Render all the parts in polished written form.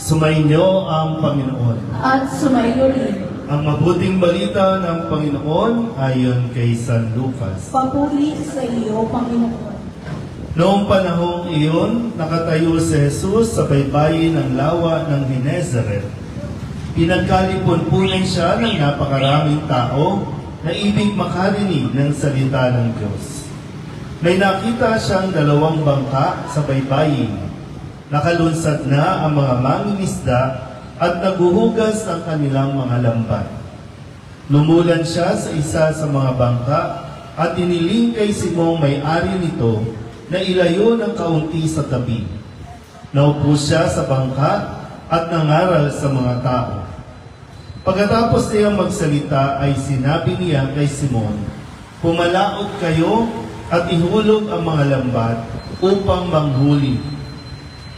Sumainyo ang Panginoon. At sumayo rin. Ang mabuting balita ng Panginoon ayon kay San Lucas. Papuri sa iyo, Panginoon. Noong panahong iyon, nakatayo si Jesus sa baybayin ng lawa ng Genezareth. Pinagkalipon-punan siya ng napakaraming tao na ibig makarinig ng salita ng Diyos. May nakita siyang 2 bangka sa baybayin. Nakalunsad na ang mga mangingisda at naguhugas ng kanilang mga lambat. Lumulan siya sa isa sa mga bangka at iniling kay Simong may-ari nito na ilayo ng kaunti sa tabi. Naupo siya sa bangka at nangaral sa mga tao. Pagkatapos niyang magsalita ay sinabi niya kay Simon, "Pumalaot kayo at ihulog ang mga lambat upang manghuli."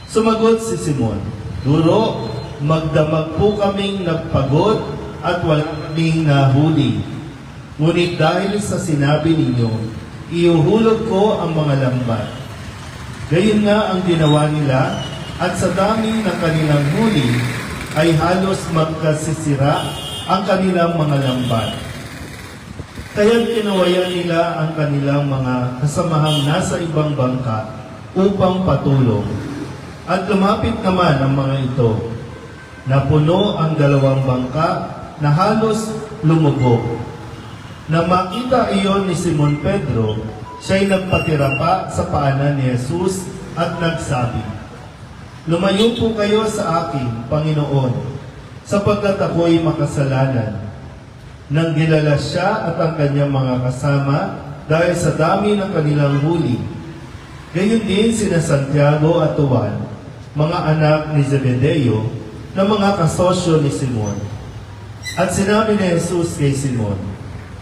Sumagot si Simon, "Guro, magdamag po kaming nagpagod at wala kaming nahuli. Ngunit dahil sa sinabi ninyo, iuhulog ko ang mga lambat." Gayon nga ang ginawa nila, at sa dami ng kanilang huli ay halos magkasisira ang kanilang mga lambat. Kaya't kinawayan nila ang kanilang mga kasamahang nasa ibang bangka upang patulong. At lumapit naman ang mga ito. Napuno ang 2 bangka na halos lumubog. Nang makita iyon ni Simon Pedro, siya'y nagpatira pa sa paanan ni Jesus at nagsabi, "Lumayo po kayo sa akin, Panginoon, sapagkat ako'y makasalanan." Nang gilala siya at ang kanyang mga kasama dahil sa dami ng kanilang huli. Gayon din sina Santiago at Juan, mga anak ni Zebedeo, na mga kasosyo ni Simon. At sinabi ni Jesus kay Simon,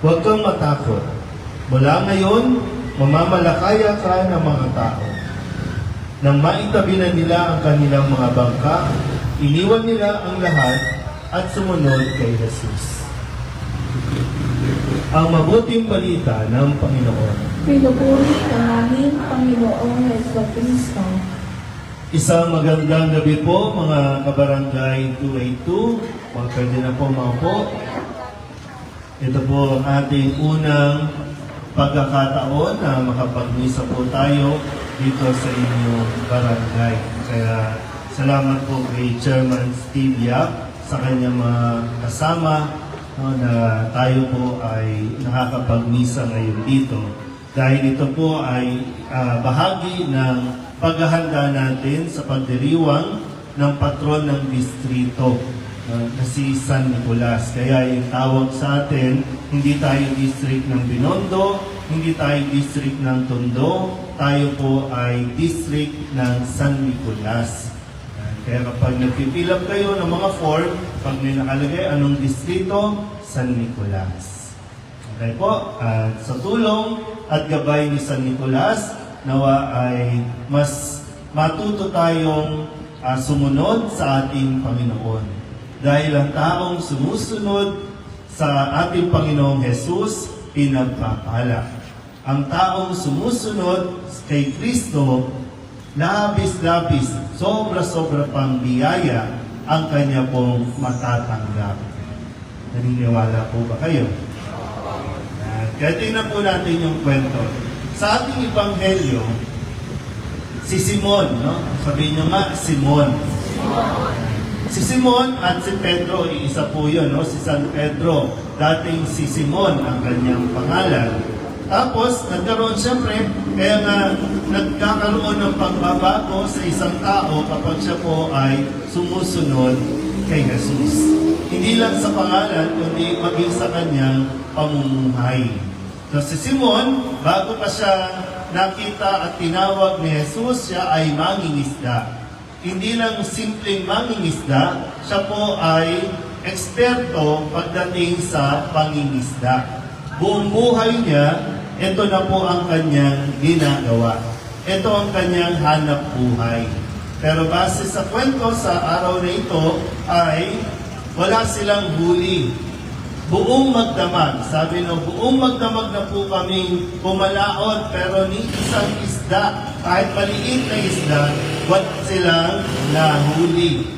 "Huwag kang matakot. Mula ngayon, mamamalakaya ka ng mga tao." Nang maitabi na nila ang kanilang mga bangka, iniwan nila ang lahat at sumunod kay Jesus. Ang mabuting balita ng Panginoon. Pinupuri ka namin, Panginoong Jesucristo. Isang magandang gabi po, mga kabarangay 282. Pwede na po maupo. Ito po ang ating unang pagkakataon na makapagmisa po tayo dito sa inyong barangay. Kaya salamat po kay Chairman Steve Yap sa kanyang mga kasama na tayo po ay nakakapagmisa ngayon dito. Dahil ito po ay bahagi ng paghahanda natin sa pagdiriwang ng patron ng distrito na si San Nicolas. Kaya yung tawag sa atin, hindi tayo district ng Binondo, hindi tayo district ng Tondo, tayo po ay district ng San Nicolas. Kaya kapag nagpipil up kayo ng mga form, pag may nakalagay anong distrito, San Nicolas. Okay po, at sa tulong at gabay ni San Nicolas, nawa ay mas matuto tayong sumunod sa ating Panginoon. Dahil ang taong sumusunod sa ating Panginoong Jesus, pinagpapala. Ang taong sumusunod kay Kristo, labis-labis, sobra-sobra pang biyaya ang kanya pong matatanggap. Naniniwala po ba kayo? Kaya tingnan po natin yung kwento. Sa ating Ebanghelyo, si Simon, no? Sabihin nyo nga, Simon. Si Simon at si Pedro, isa po yun, no? Si San Pedro. Dating si Simon ang kanyang pangalan. Tapos, nagkaroon siyempre, kaya nga nagkakaroon ng pagbabago sa isang tao kapag siya po ay sumusunod kay Jesus. Hindi lang sa pangalan, kundi maging sa kanyang pamumuhay. So si Simon, bago pa siya nakita at tinawag ni Jesus, siya ay mangingisda. Hindi lang simpleng mangingisda, siya po ay eksperto pagdating sa pangingisda. Buong buhay niya, ito na po ang kanyang ginagawa. Ito ang kanyang hanap buhay. Pero base sa kwento sa araw na ito ay wala silang huli. Buong magdamag, sabi no, buong magdamag na po kaming pumalaot, pero ni isang isda, kahit maliit na isda, wala silang nahuli.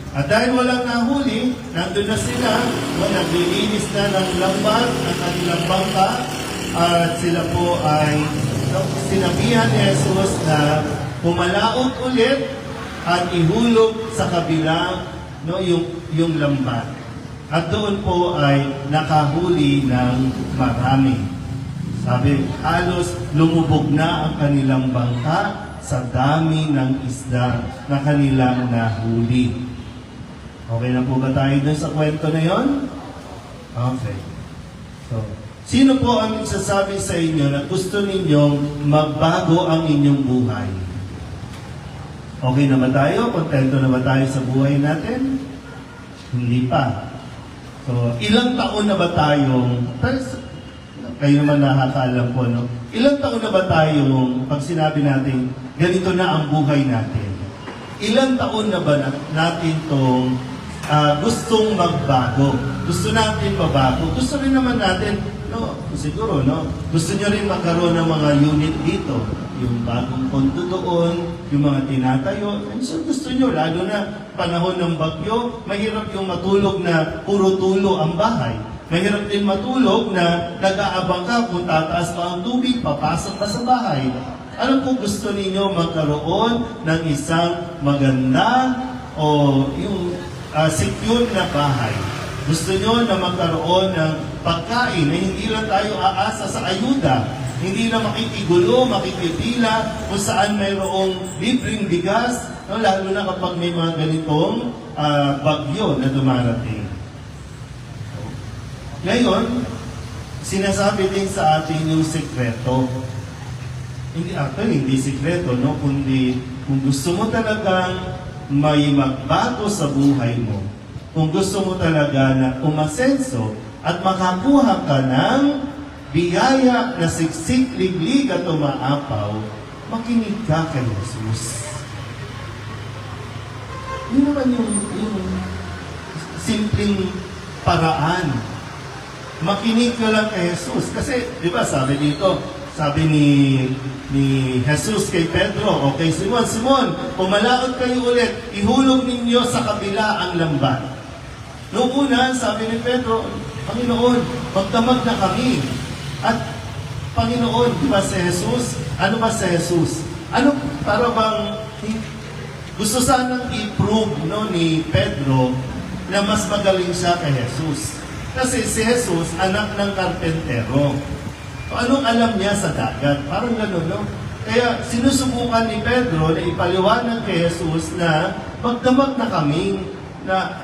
At dahil walang nahuli, nandun na sila, naglilinis na ng lambat ang kanilang bangka, at sila po ay sinabihan ni Jesus na pumalaot ulit at ihulog sa kabila yung lambat. At doon po ay nakahuli ng marami. Sabi, halos lumubog na ang kanilang bangka sa dami ng isda na kanilang nahuli. Okay na po ba tayo dun sa kwento na yon? Okay. So, sino po ang nagsasabi sa inyo na gusto ninyong magbago ang inyong buhay? Okay na ba tayo? Kontento na ba tayo sa buhay natin? Hindi pa. So, ilang taon na ba tayong, kayo naman nakakaalam po, no? Ilang taon na ba tayong, pag sinabi natin, ganito na ang buhay natin? Ilang taon na ba natin itong gustong magbago? Gusto natin mabago? Gusto rin naman natin, no? Siguro, no? Gusto nyo rin magkaroon ng mga unit dito. Yung bagong kondo doon, yung mga tinatayo. So gusto nyo, lalo na panahon ng bagyo, mahirap yung matulog na puro tulo ang bahay. Mahirap din matulog na nag-aabang ka kung tataas pa ang tubig, papasok ka sa bahay. Ano po gusto ninyo magkaroon ng isang maganda o yung secure na bahay? Gusto nyo na magkaroon ng pagkain na hindi lang tayo aasa sa ayuda, hindi na makikigulo, makikipila kung saan mayroong libreng bigas, no? Lalo na kapag may mga ganitong bagyo na dumarating. Ngayon, sinasabi din sa atin yung sekreto. Hindi sekreto, no? Kundi kung gusto mo talagang may magbago sa buhay mo, kung gusto mo talaga na umasenso at makakuha ka ng biyaya na siksik, liglig at umaapaw, makinig ka kay Jesus. Yun naman yung simpleng paraan. Makinig ka lang kay Jesus. Kasi, di ba, sabi ni Jesus kay Pedro, okay, Simon, pumalaot kayo ulit, ihulog ninyo sa kabila ang lambat. Noong una, sabi ni Pedro, Panginoon, magdamag na kami. At Panginoon, di ba si Jesus? Ano ba si Jesus? Ano, para bang gusto sanang i-prove ni Pedro na mas magaling siya kay Jesus. Kasi si Jesus, anak ng karpentero. So, anong alam niya sa dagat? Parang gano'n, no? Kaya sinusubukan ni Pedro na ipaliwanag kay Jesus na magdamag na kaming na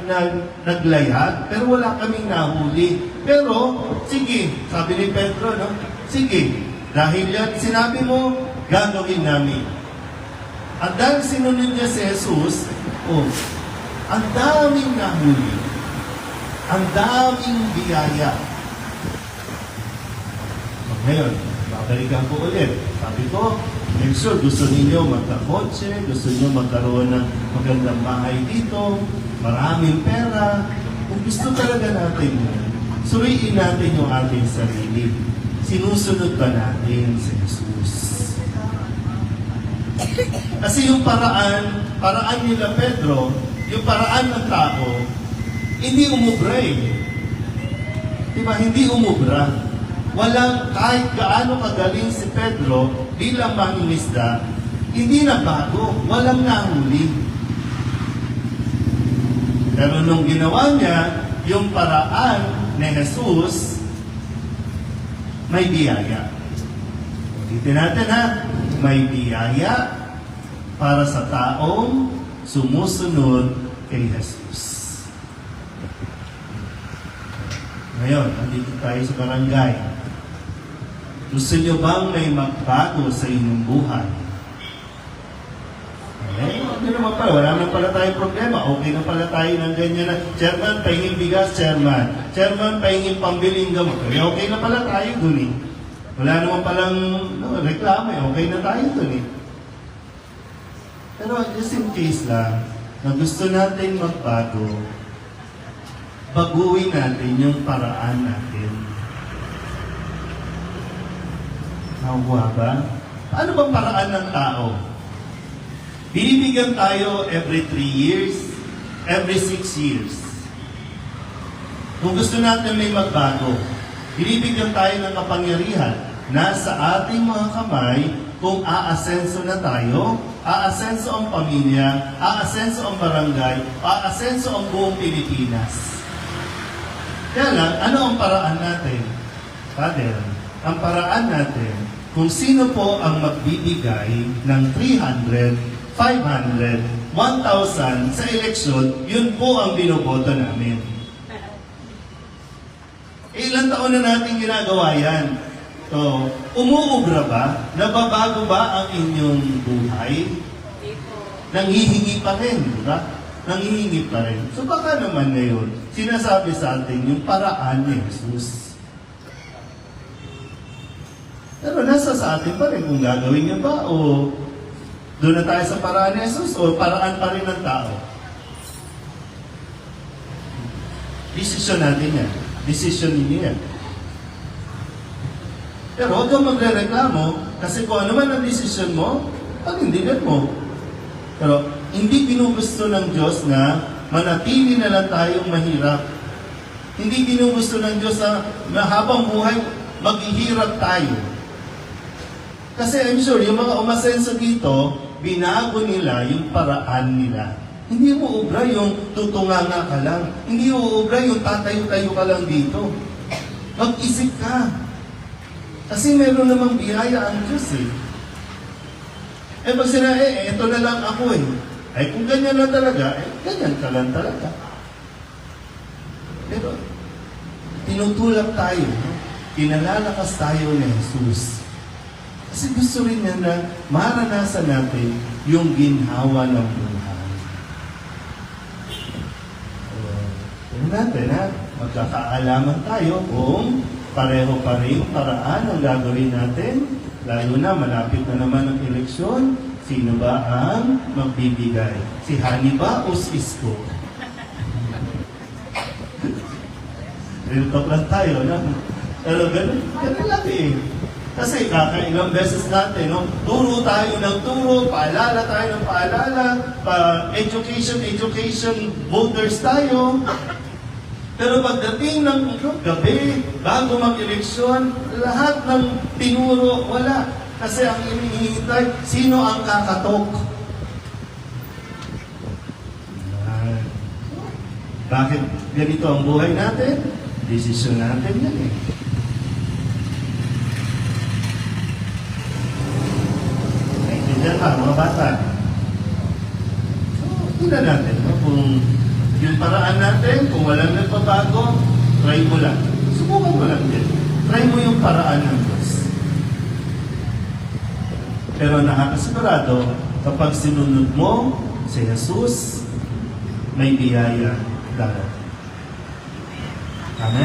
naglayag, pero wala kaming nahuli. Pero, sige, sabi ni Pedro, no? Sige, dahil yan sinabi mo, gagawin namin. At dahil sinunod niya si Jesus, ang daming nahuli. Ang daming biyaya. Ngayon, babalikan ko ulit. Sabi ko, make sure gusto ninyo magkakotse, gusto niyo magkaroon ng magandang bahay dito, maraming pera. Kung gusto talaga natin yun, suriin natin yung ating sarili. Sinusunod ba natin si Jesus? Kasi yung paraan nila Pedro, yung paraan ng tao, hindi umubra eh. Diba? Hindi umubra. Walang, kahit gaano kagaling si Pedro bilang mangingisda, hindi na bago. Walang nahuli. Pero nung ginawa niya, yung paraan ni Jesus, may biyaya. Ulitin natin ha, may biyaya para sa taong sumusunod kay Jesus. Ngayon, nandito tayo sa barangay. Gusto nyo bang may magbago sa inyong buhay? Okay naman pala. Wala naman pala tayong problema. Okay na pala tayo ng ganyan na, Chairman, pahingin bigas, Chairman. Chairman, pahingin pambiling gamot. Okay na pala tayo dun eh. Wala naman palang reklamo eh. Okay na tayo dun eh. Pero just in case lang, na gusto natin magbago, baguhin natin yung paraan natin. Nakuha ba? Ano bang paraan ng tao? Binibigyan tayo every 3 years every 6 years. Kung gusto natin may magbago, binibigyan tayo ng kapangyarihan na sa ating mga kamay kung aasenso na tayo, aasenso ang pamilya, aasenso ang barangay, aasenso ang buong Pilipinas. Kaya lang, ano ang paraan natin? Father, ang paraan natin, kung sino po ang magbibigay ng 300, 500, 1,000 sa eleksyon, yun po ang binoboto namin. Ilang taon na natin ginagawa yan? So, umuubra ba? Nababago ba ang inyong buhay? Nanghihingi pa rin, di ba? Nanghihingi pa rin. So baka naman ngayon, sinasabi sa atin yung paraan ni Jesus. Pero nasa sa atin pa rin kung gagawin niya ba o doon na tayo sa paraan ni Jesus o paraan pa rin ng tao. Desisyon natin yan. Desisyon niya yan. Pero huwag kang magre-reklamo kasi kung ano man ang desisyon mo, panindigan mo. Pero hindi ginugusto ng Diyos na manatili na lang tayong mahirap. Hindi ginugusto ng Diyos na habang buhay, maghihirap tayo. Kasi I'm sure, yung mga umasenso dito, binago nila yung paraan nila. Hindi mo ubra yung tutunganga ka lang. Hindi mo ubra yung tatayo-tayo ka lang dito. Mag-isip ka. Kasi meron namang biyaya ang Diyos eh. Pag sinabi, ito na lang ako eh. Ay kung ganyan lang talaga, ganyan ka lang talaga. Pero, tinutulak tayo. Pinalalakas tayo ni Jesus. Kasi gusto rin niya na maranasan natin yung ginhawa ng buhay. Tignan natin ha, magkakaalaman tayo kung pareho pa rin paraan ang gagawin natin. Lalo na, malapit na naman ang eleksyon. Sino ba ang magbibigay? Si Hani ba o si Isko? Real talk lang tayo, no? Pero ganun lang eh. Kasi kakailang beses natin, no? Turo tayo ng turo, paalala tayo ng paalala, education, voters tayo. Pero pagdating ng gabi, bago mag-eleksyon, lahat ng tinuro, wala. Kasi ang hinihintay, sino ang kakatok? Bakit ganito ang buhay natin? Desisyon natin yan eh. Naintindihan ba, mga bata? So, tingnan natin, no? Kung yung paraan natin, kung walang nagpabago, try mo lang. Subukan mo lang din. Try mo yung paraan ng Diyos. Pero nakakasigurado, kapag sinunod mo si Jesus, may biyaya darating. Amen?